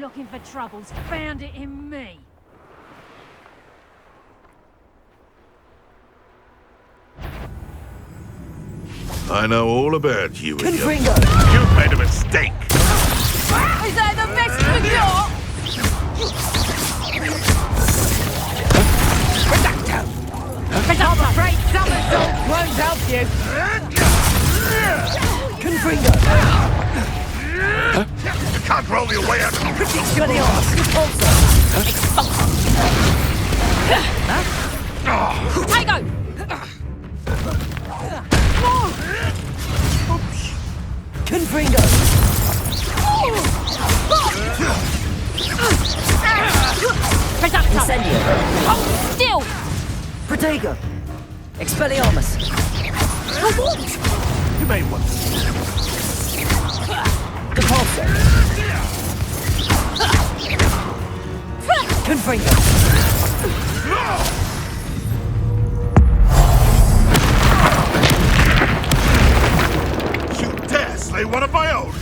looking for trouble's found it in me. I know all about you and your... Confringo! You've made a mistake! Is that the best you got? I'm afraid somersault won't help you. Confringo! You can't roll your way out of the... Expelliarmus! Repulsor! Tago! Confringo! Incendio! Hold still! Protego! Expelliarmus! You made one. Repulsor! Confringo! You dare slay one of my own!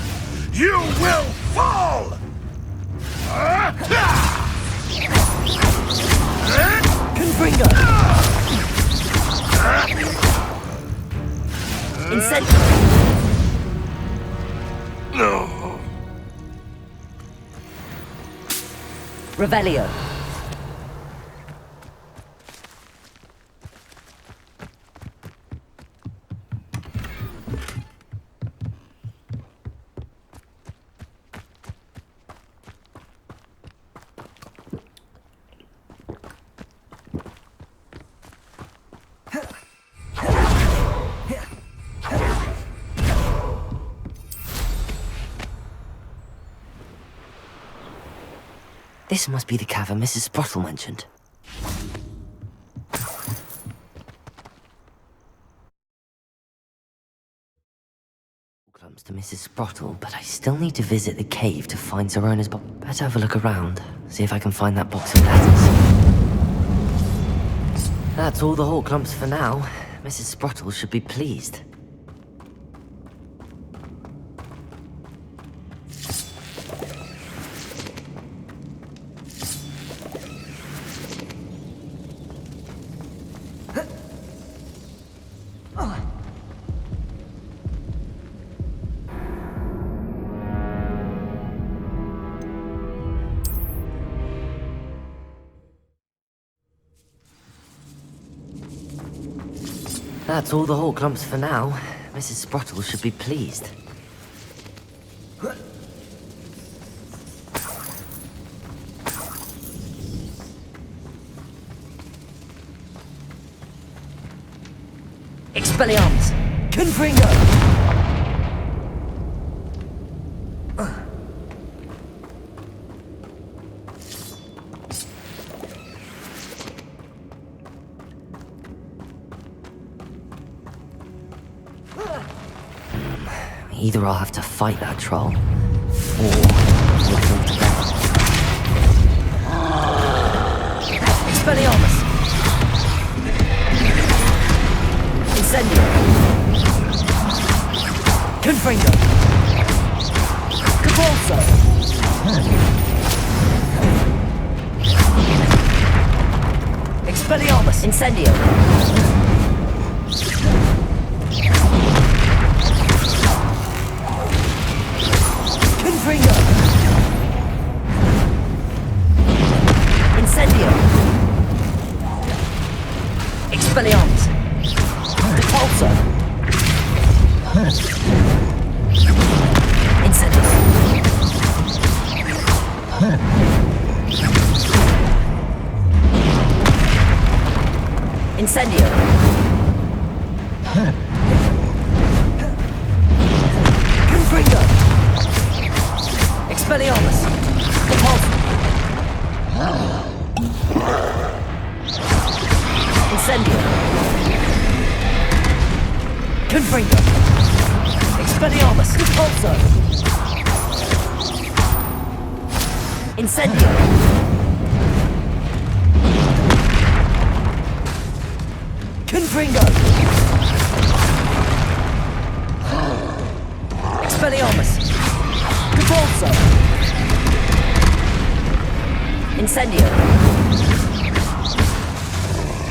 You will fall! Confringo! Incendio! No. Revelio! This must be the cavern Mrs. Sprottle mentioned. Clumps to Mrs. Sprottle, but I still need to visit the cave to find Zerona's box. Better have a look around, see if I can find that box of letters. That's all the whole clumps for now. Mrs. Sprottle should be pleased. That's all the whole clumps for now. Mrs. Sprottle should be pleased. Expelliarmus! Confringo! Either I'll have to fight that troll, or we'll kill together. Expelliarmus! Incendio! Confringo! Capulso! Expelliarmus! Incendio! Confringo! Incendio! Expelliarmus! Repulsor! Incendio! Incendio! Confringo! Expelliarmus! Repulsor! Incendio! Confringo! Expelliarmus! Repulsor! Incendio! Confringo! Expelliarmus! Repulsor! Incendio.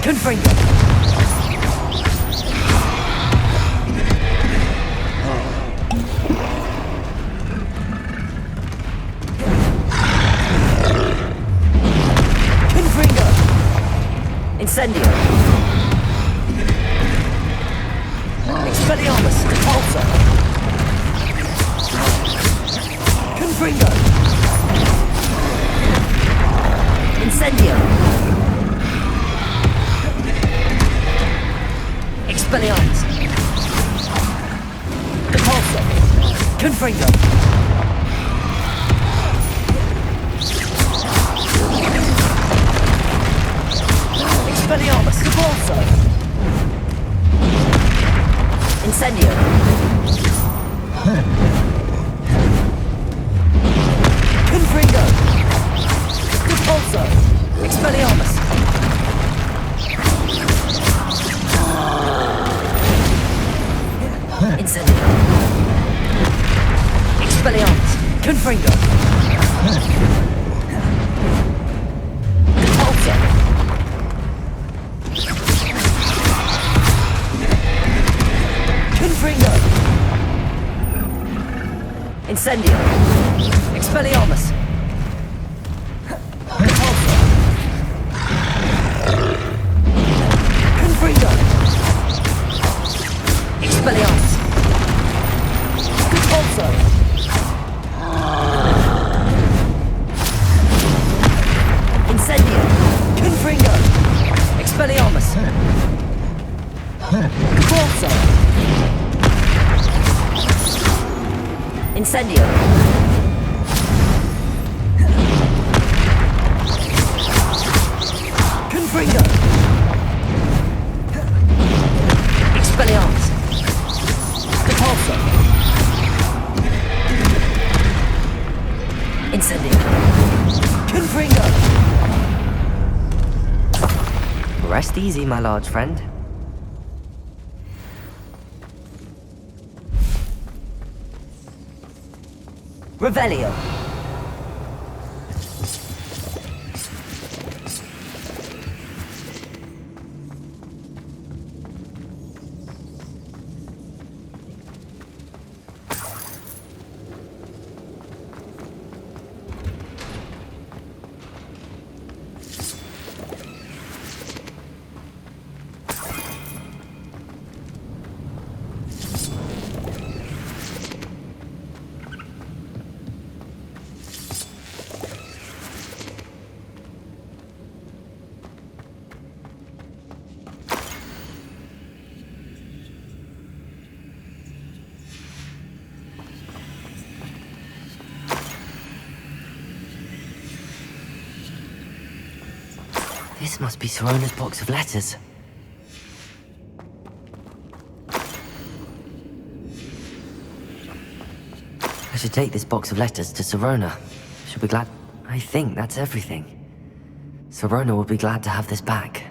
Confringo. Confringo. Incendio. Expelliarmus. Repulsor. Confringo. Incendio. Expelliarmus. Repulsor. Confringo. Expelliarmus. Repulsor. Incendio. Confringo. Repulsor. Expelliarmus. Incendio. Expelliarmus. Confringo. Repulsor. Confringo. Incendio. Expelliarmus. Repulsor. Confringo. Expelliarmus. Repulsor. Incendio. Confringo. Expelliarmus. Repulsor. Incendio. Confringo. Expelliarmus. Repulsor. Incendio. Confringo. Rest easy, my large friend. Revelio. This must be Sirona's box of letters. I should take this box of letters to Sirona. She'll be glad. I think that's everything. Sirona will be glad to have this back.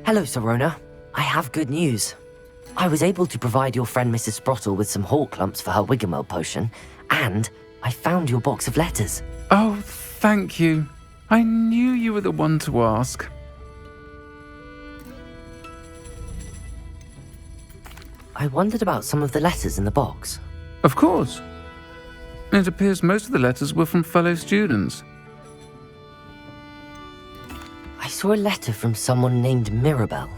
Hello, Sorona. I have good news. I was able to provide your friend Mrs. Sprottle with some hawk lumps for her Wiggenweld potion, and I found your box of letters. Oh, thank you. I knew you were the one to ask. I wondered about some of the letters in the box. Of course. It appears most of the letters were from fellow students. I saw a letter from someone named Mirabelle.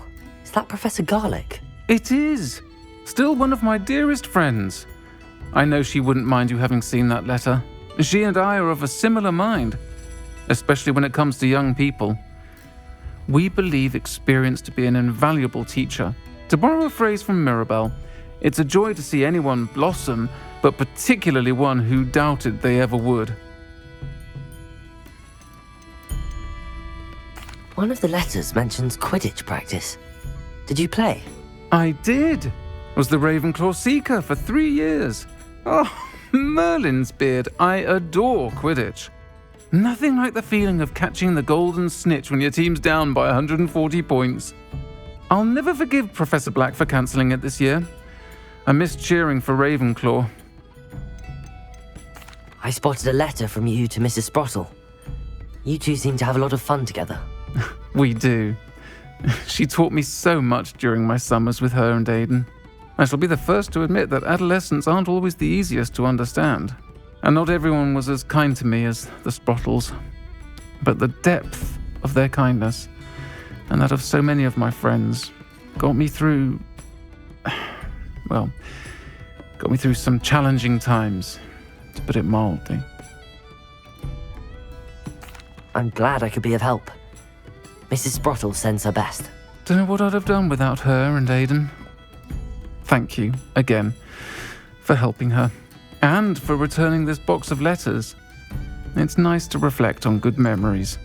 Is that Professor Garlic? It is. Still one of my dearest friends. I know she wouldn't mind you having seen that letter. She and I are of a similar mind, especially when it comes to young people. We believe experience to be an invaluable teacher. To borrow a phrase from Mirabelle, it's a joy to see anyone blossom, but particularly one who doubted they ever would. One of the letters mentions Quidditch practice. Did you play? I did. Was the Ravenclaw Seeker for 3 years. Oh, Merlin's beard, I adore Quidditch. Nothing like the feeling of catching the golden snitch when your team's down by 140 points. I'll never forgive Professor Black for cancelling it this year. I missed cheering for Ravenclaw. I spotted a letter from you to Mrs. Sprottle. You two seem to have a lot of fun together. We do. She taught me so much during my summers with her and Aidan. I shall be the first to admit that adolescents aren't always the easiest to understand. And not everyone was as kind to me as the Sprottles. But the depth of their kindness, and that of so many of my friends, got me through some challenging times, to put it mildly. I'm glad I could be of help. Mrs. Sprottle sends her best. Don't know what I'd have done without her and Aidan. Thank you, again, for helping her, and for returning this box of letters. It's nice to reflect on good memories.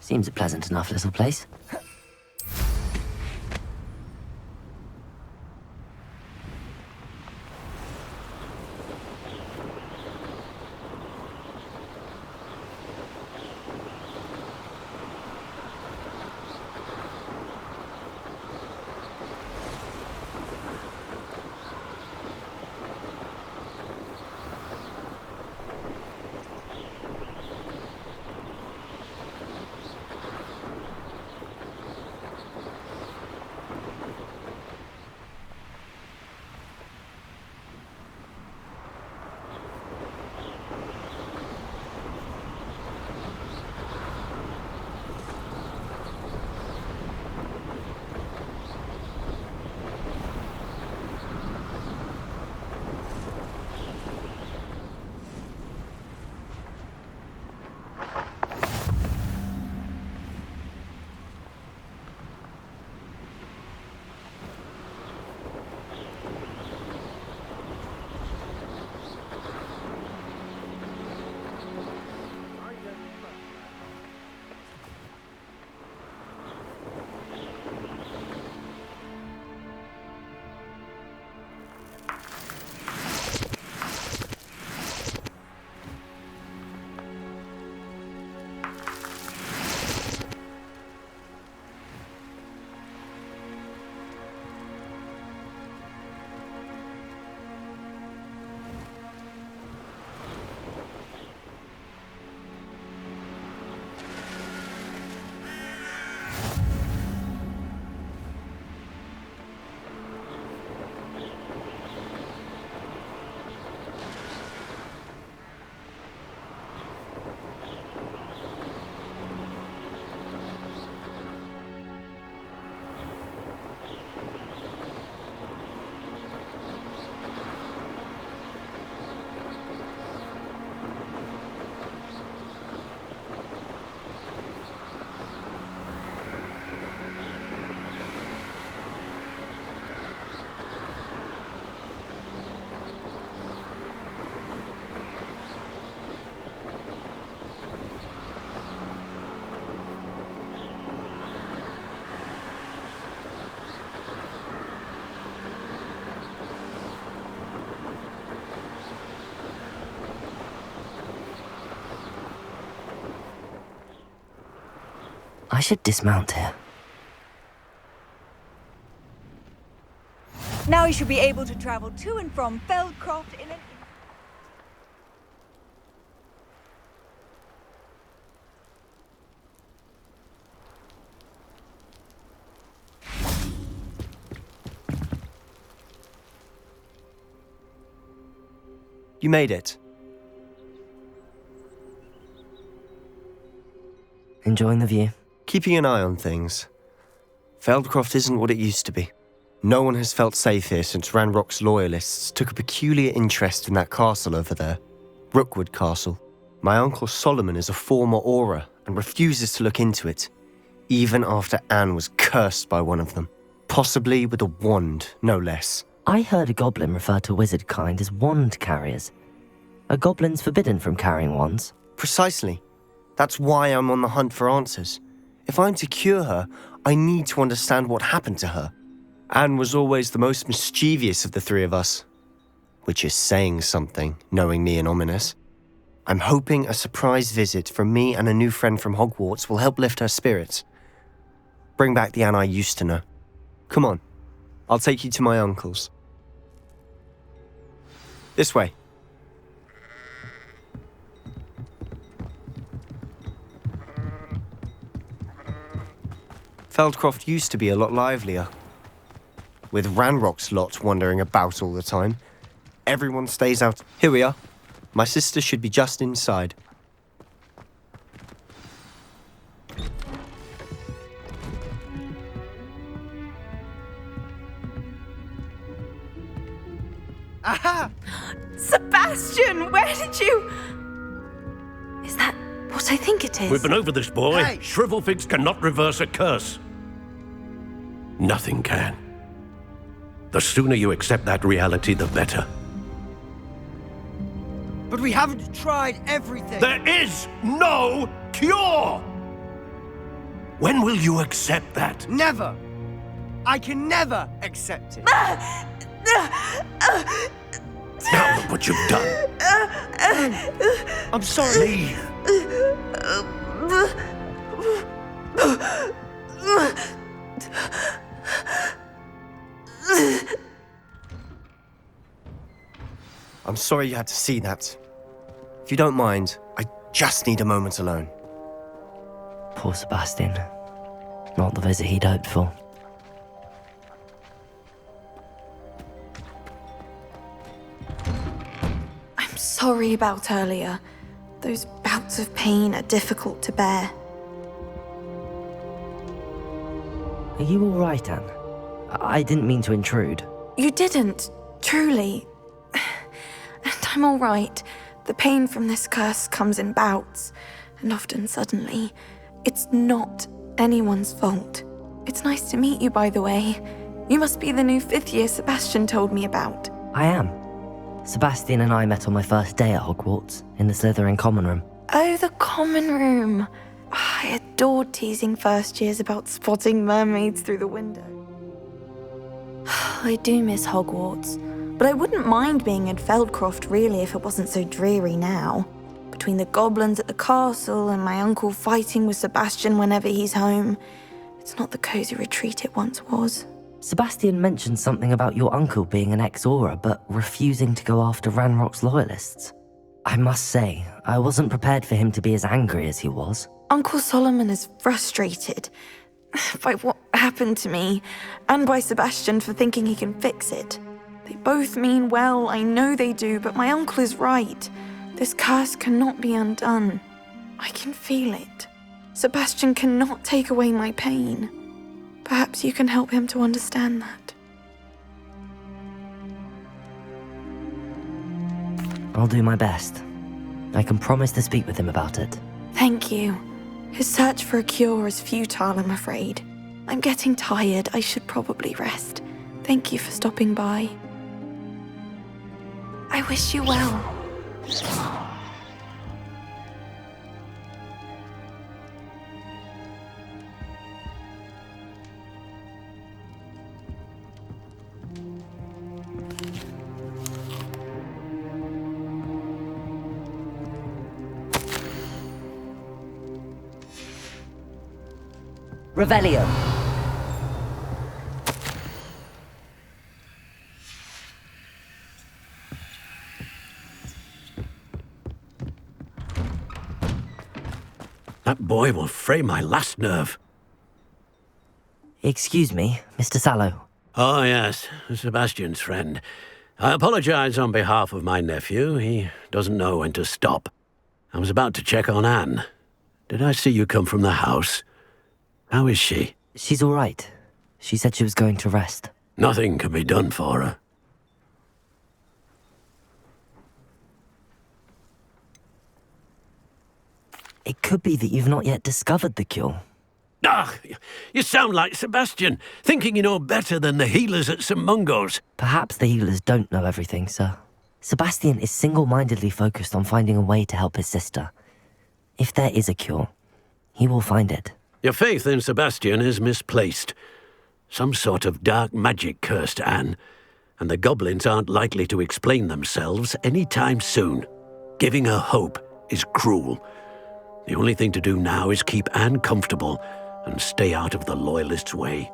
Seems a pleasant enough little place. I should dismount here. Now you should be able to travel to and from Feldcroft in an... You made it. Enjoying the view? Keeping an eye on things. Feldcroft isn't what it used to be. No one has felt safe here since Ranrock's loyalists took a peculiar interest in that castle over there. Rookwood Castle. My uncle Solomon is a former Auror and refuses to look into it, even after Anne was cursed by one of them. Possibly with a wand, no less. I heard a goblin refer to wizard kind as wand carriers. Are goblins forbidden from carrying wands? Precisely. That's why I'm on the hunt for answers. If I'm to cure her, I need to understand what happened to her. Anne was always the most mischievous of the three of us. Which is saying something, knowing me and Ominous. I'm hoping a surprise visit from me and a new friend from Hogwarts will help lift her spirits. Bring back the Anne I used to know. Come on, I'll take you to my uncle's. This way. Feldcroft used to be a lot livelier. With Ranrock's lot wandering about all the time, everyone stays out. Here we are. My sister should be just inside. Aha! Sebastian, where did you... Is that what I think it is? We've been over this, boy. Hey! Shrivelfigs cannot reverse a curse. Nothing can. The sooner you accept that reality, the better. But we haven't tried everything. There is no cure! When will you accept that? Never. I can never accept it. Now look what you've done. I'm sorry. Leave. I'm sorry you had to see that. If you don't mind, I just need a moment alone. Poor Sebastian. Not the visit he'd hoped for. I'm sorry about earlier. Those bouts of pain are difficult to bear. Are you all right, Anne? I didn't mean to intrude. You didn't, truly. And I'm all right. The pain from this curse comes in bouts, and often suddenly. It's not anyone's fault. It's nice to meet you, by the way. You must be the new 5th year Sebastian told me about. I am. Sebastian and I met on my first day at Hogwarts, in the Slytherin common room. Oh, the common room. I adored teasing first years about spotting mermaids through the window. I do miss Hogwarts, but I wouldn't mind being in Feldcroft really if it wasn't so dreary now. Between the goblins at the castle and my uncle fighting with Sebastian whenever he's home, it's not the cosy retreat it once was. Sebastian mentioned something about your uncle being an ex-Auror, but refusing to go after Ranrock's loyalists. I must say, I wasn't prepared for him to be as angry as he was. Uncle Solomon is frustrated by what happened to me, and by Sebastian for thinking he can fix it. They both mean well, I know they do, but my uncle is right. This curse cannot be undone. I can feel it. Sebastian cannot take away my pain. Perhaps you can help him to understand that. I'll do my best. I can promise to speak with him about it. Thank you. His search for a cure is futile, I'm afraid. I'm getting tired. I should probably rest. Thank you for stopping by. I wish you well. Revelio. That boy will fray my last nerve. Excuse me, Mr. Sallow. Oh, yes, Sebastian's friend. I apologize on behalf of my nephew. He doesn't know when to stop. I was about to check on Anne. Did I see you come from the house? How is she? She's all right. She said she was going to rest. Nothing can be done for her. It could be that you've not yet discovered the cure. Ah, you sound like Sebastian, thinking you know better than the healers at St. Mungo's. Perhaps the healers don't know everything, sir. Sebastian is single-mindedly focused on finding a way to help his sister. If there is a cure, he will find it. Your faith in Sebastian is misplaced. Some sort of dark magic cursed Anne, and the goblins aren't likely to explain themselves anytime soon. Giving her hope is cruel. The only thing to do now is keep Anne comfortable and stay out of the Loyalists' way.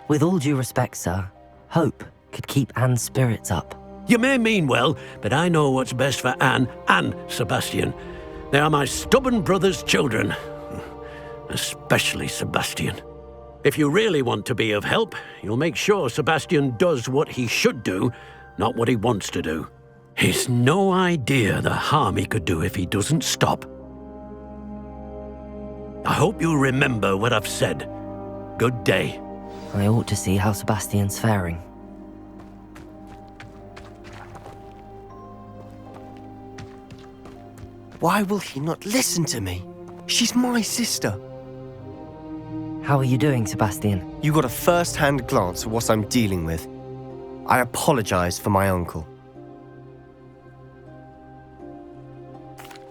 With all due respect, sir, hope could keep Anne's spirits up. You may mean well, but I know what's best for Anne and Sebastian. They are my stubborn brother's children. Especially Sebastian. If you really want to be of help, you'll make sure Sebastian does what he should do, not what he wants to do. He's no idea the harm he could do if he doesn't stop. I hope you remember what I've said. Good day. I ought to see how Sebastian's faring. Why will he not listen to me? She's my sister. How are you doing, Sebastian? You got a first-hand glance at what I'm dealing with. I apologize for my uncle.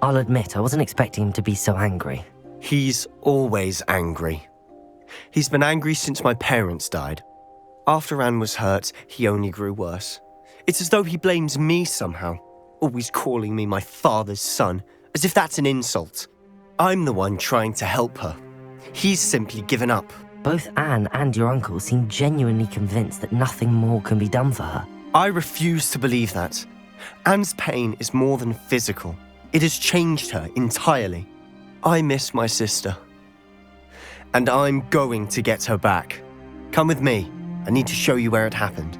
I'll admit, I wasn't expecting him to be so angry. He's always angry. He's been angry since my parents died. After Anne was hurt, he only grew worse. It's as though he blames me somehow, always calling me my father's son, as if that's an insult. I'm the one trying to help her. He's simply given up. Both Anne and your uncle seem genuinely convinced that nothing more can be done for her. I refuse to believe that. Anne's pain is more than physical. It has changed her entirely. I miss my sister. And I'm going to get her back. Come with me. I need to show you where it happened.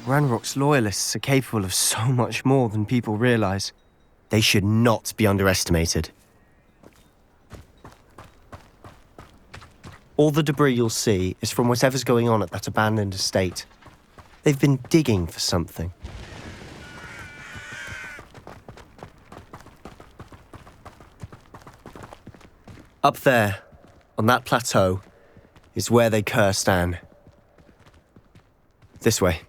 Ranrock's loyalists are capable of so much more than people realize. They should not be underestimated. All the debris you'll see is from whatever's going on at that abandoned estate. They've been digging for something. Up there, on that plateau, is where they cursed Anne. This way.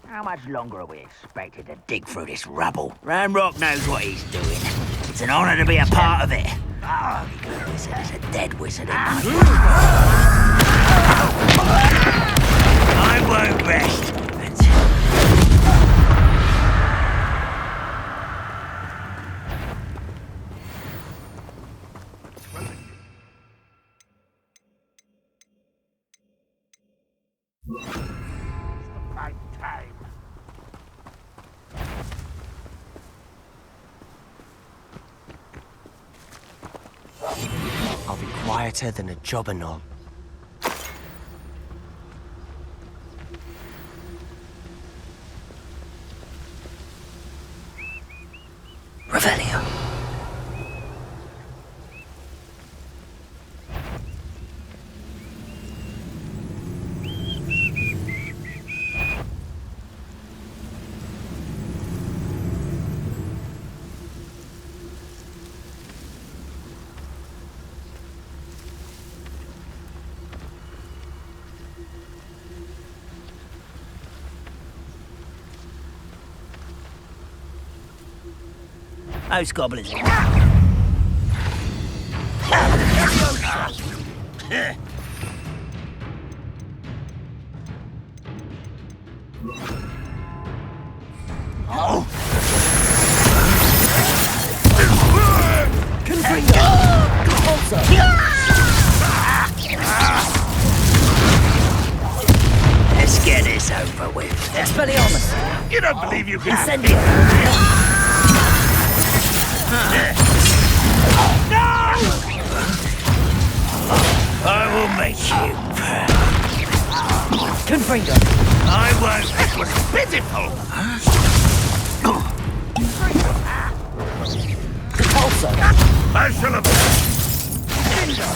How much longer are we expected to dig through this rubble? Ranrock knows what he's doing. It's an honor to be a part of it. Oh, the good wizard is a dead wizard in my I won't rest until... I'll be quieter than a jobberknoll. Revelio. Those goblins. Let's get this over with. Expelliarmus! You don't believe you can... Incendio! I will make you Confringo! I won't. It was pitiful. Repulsor! I shall have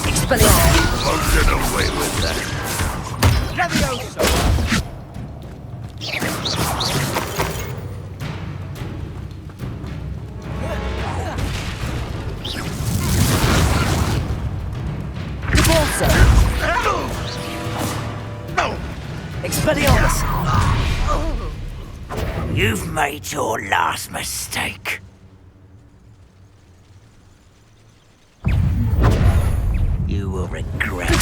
Expelliarmus! won't get away with that. Expelliarmus! You've made your last mistake. You will regret it.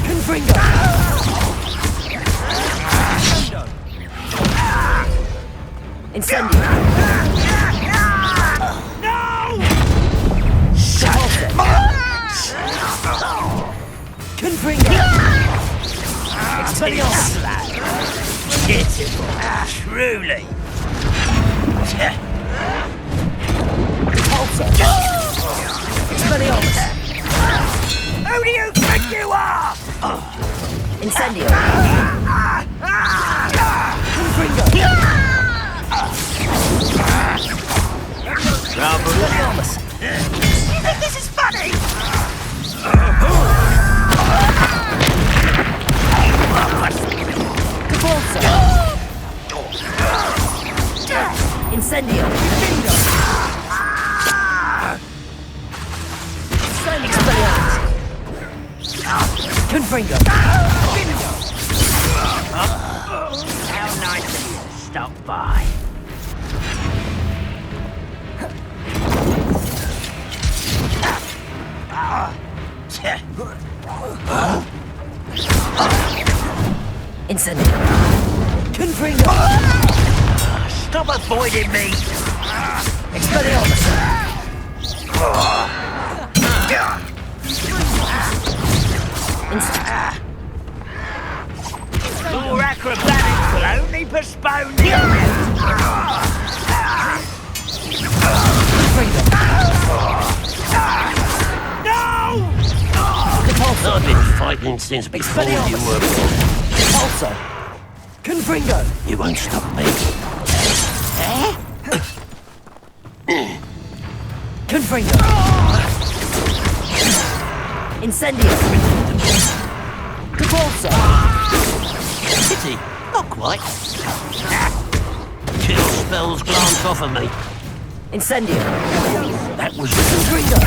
Confringo! Incendio! Confringo! Pitiful. Truly. Who do you think you are? Incendio. You think this is funny? Incendio. Confringo. How nice of you to stop by. Incendio. Confringo. Stop avoiding me. Expelliarmus. Your acrobatics will only postpone the event. No! I've been fighting since before you were born. Also. Confringo. You won't stop me. Confringo. Incendio. Cabalso. Pity, not quite. Chill spells glance off of me. Incendio. That was Confringo.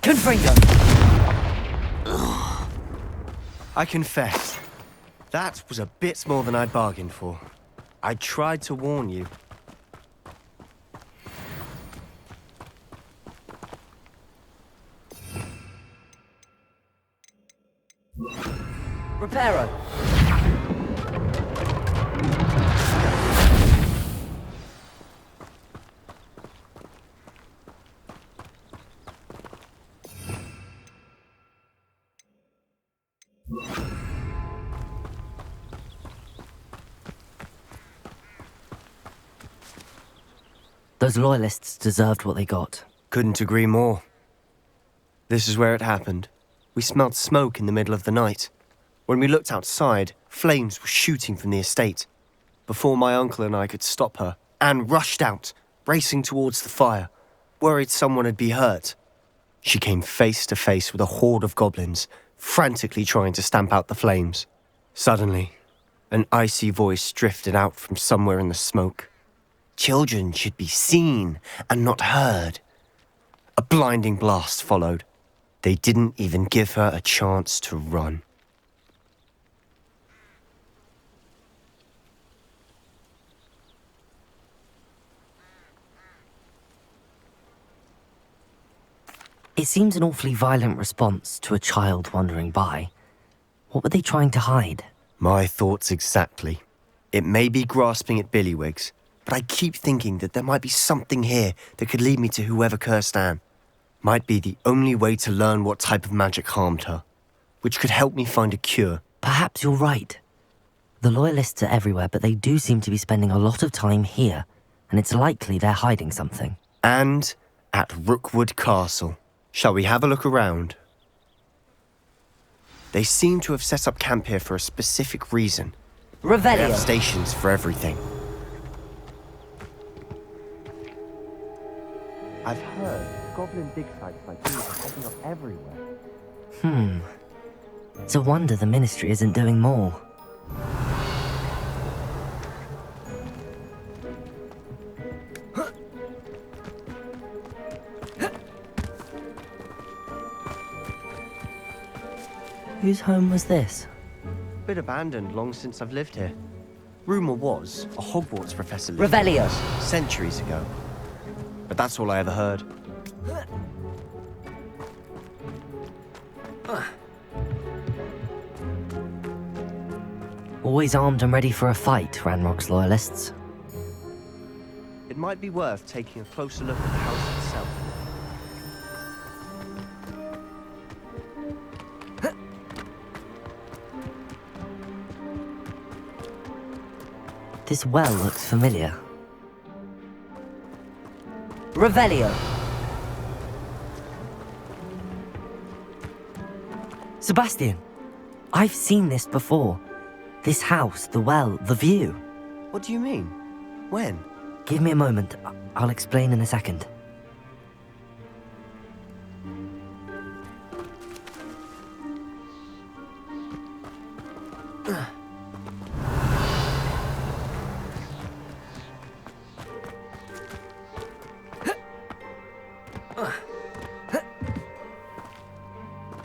Confringo. I confess, that was a bit more than I'd bargained for. I tried to warn you. Reparo. Those loyalists deserved what they got. Couldn't agree more. This is where it happened. We smelled smoke in the middle of the night. When we looked outside, flames were shooting from the estate. Before my uncle and I could stop her, Anne rushed out, racing towards the fire, worried someone had been hurt. She came face to face with a horde of goblins, frantically trying to stamp out the flames. Suddenly, an icy voice drifted out from somewhere in the smoke. Children should be seen and not heard. A blinding blast followed. They didn't even give her a chance to run. It seems an awfully violent response to a child wandering by. What were they trying to hide? My thoughts exactly. It may be grasping at Billywigs, but I keep thinking that there might be something here that could lead me to whoever cursed Anne. Might be the only way to learn what type of magic harmed her, which could help me find a cure. Perhaps you're right. The loyalists are everywhere, but they do seem to be spending a lot of time here, and it's likely they're hiding something. And at Rookwood Castle. Shall we have a look around? They seem to have set up camp here for a specific reason. They Revelio. have stations for everything. I've heard goblin dig sites like these are popping up everywhere. It's a wonder the Ministry isn't doing more. Whose home was this? Bit abandoned long since I've lived here. Rumour was a Hogwarts professor lived here Revelio. centuries ago. but that's all I ever heard. Always armed and ready for a fight, Ranrock's loyalists. It might be worth taking a closer look at the house itself. This well looks familiar. Revelio! Sebastian! I've seen this before. This house, the well, the view. What do you mean? When? Give me a moment. I'll explain in a second.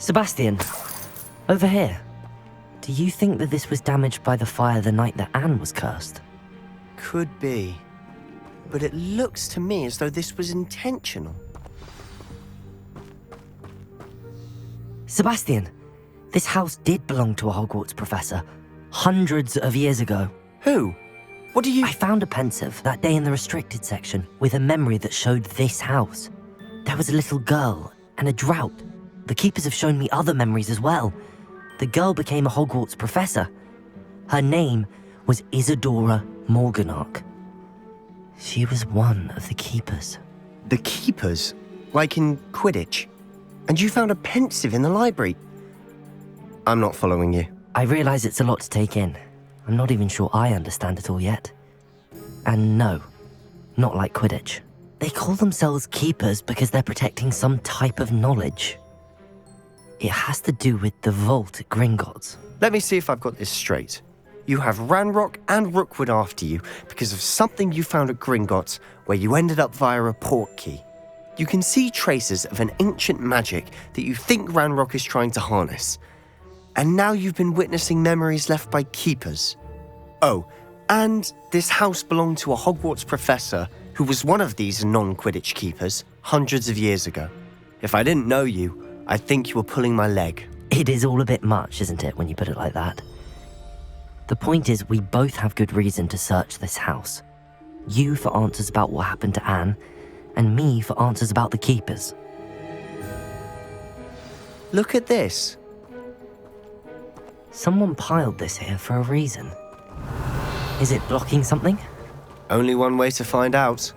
Sebastian, over here. Do you think that this was damaged by the fire the night that Anne was cursed? Could be. But it looks to me as though this was intentional. Sebastian, this house did belong to a Hogwarts professor, hundreds of years ago. Who? What do you... I found a pensive that day in the restricted section with a memory that showed this house. There was a little girl and a drought. The keepers have shown me other memories as well. The girl became a Hogwarts professor. Her name was Isadora Morganach. She was one of the keepers. The keepers? Like in Quidditch? And you found a pensive in the library? I'm not following you. I realize it's a lot to take in. I'm not even sure I understand it all yet. And no, not like Quidditch. They call themselves keepers because they're protecting some type of knowledge. It has to do with the vault at Gringotts. Let me see if I've got this straight. You have Ranrock and Rookwood after you because of something you found at Gringotts where you ended up via a portkey. You can see traces of an ancient magic that you think Ranrock is trying to harness. And now you've been witnessing memories left by keepers. Oh, and this house belonged to a Hogwarts professor who was one of these non-Quidditch keepers hundreds of years ago. If I didn't know you, I'd think you were pulling my leg. It is all a bit much, isn't it, when you put it like that? The point is, we both have good reason to search this house. You for answers about what happened to Anne, and me for answers about the keepers. Look at this. Someone piled this here for a reason. Is it blocking something? Only one way to find out.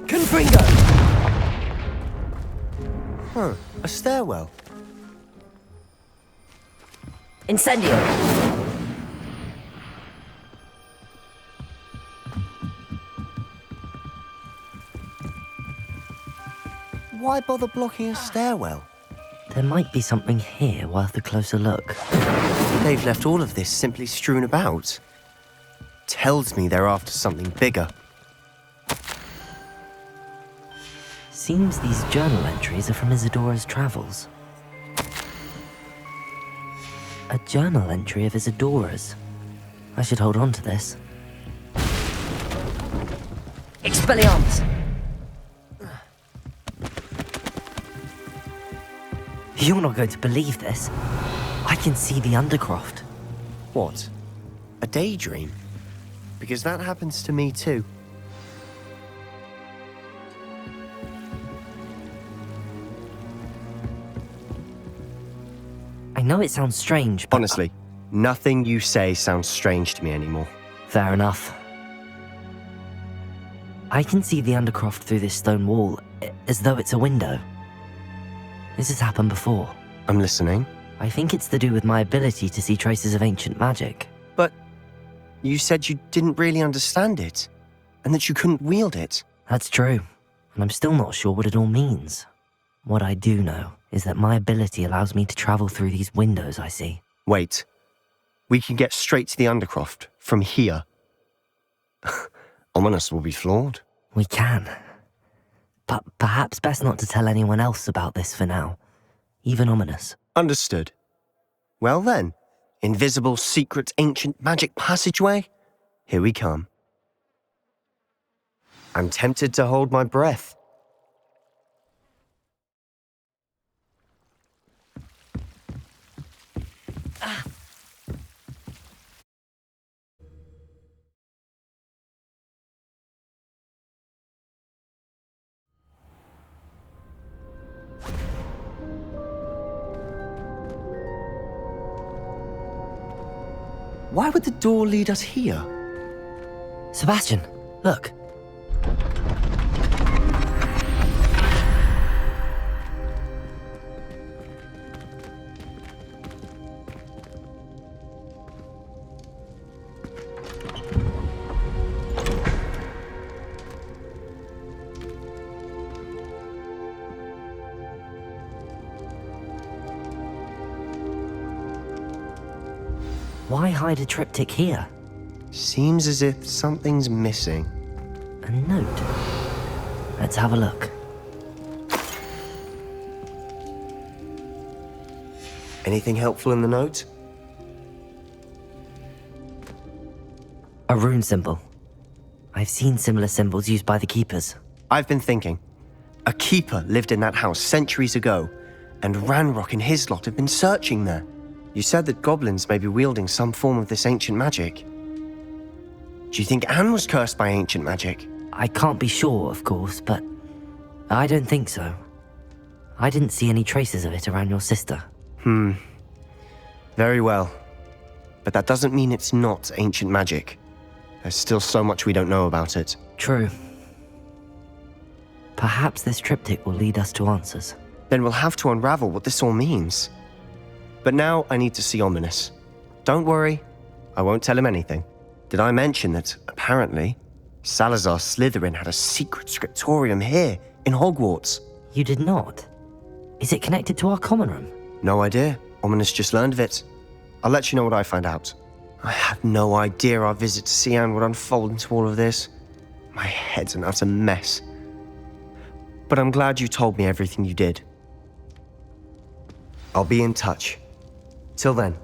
Confringo! Huh, a stairwell. Incendio! Why bother blocking a stairwell? There might be something here worth a closer look. They've left all of this simply strewn about. Tells me they're after something bigger. Seems these journal entries are from Isadora's travels. A journal entry of Isadora's. I should hold on to this. Expelliarmus! You're not going to believe this. I can see the Undercroft. What? A daydream? Because that happens to me too. I know it sounds strange, but... Honestly, nothing you say sounds strange to me anymore. Fair enough. I can see the Undercroft through this stone wall, as though it's a window. This has happened before. I'm listening. I think it's to do with my ability to see traces of ancient magic. But you said you didn't really understand it, and that you couldn't wield it. That's true, and I'm still not sure what it all means. What I do know is that my ability allows me to travel through these windows I see. Wait. We can get straight to the Undercroft from here. Ominous will be flawed. We can. but perhaps best not to tell anyone else about this for now. Even ominous. Understood. Well then, invisible, secret, ancient magic passageway? Here we come. I'm tempted to hold my breath. Why would the door lead us here? Sebastian, look. Why hide a triptych here? Seems as if something's missing. A note. Let's have a look. Anything helpful in the note? A rune symbol. I've seen similar symbols used by the keepers. I've been thinking. A keeper lived in that house centuries ago, and Ranrock and his lot have been searching there. You said that goblins may be wielding some form of this ancient magic. Do you think Anne was cursed by ancient magic? I can't be sure, of course, but I don't think so. I didn't see any traces of it around your sister. Very well. But that doesn't mean it's not ancient magic. There's still so much we don't know about it. True. Perhaps this triptych will lead us to answers. Then we'll have to unravel what this all means. But now I need to see Ominous. Don't worry, I won't tell him anything. Did I mention that, apparently, Salazar Slytherin had a secret scriptorium here, in Hogwarts? You did not? Is it connected to our common room? No idea. Ominous just learned of it. I'll let you know what I find out. I had no idea our visit to Cian would unfold into all of this. My head's an utter mess. But I'm glad you told me everything you did. I'll be in touch. Till then.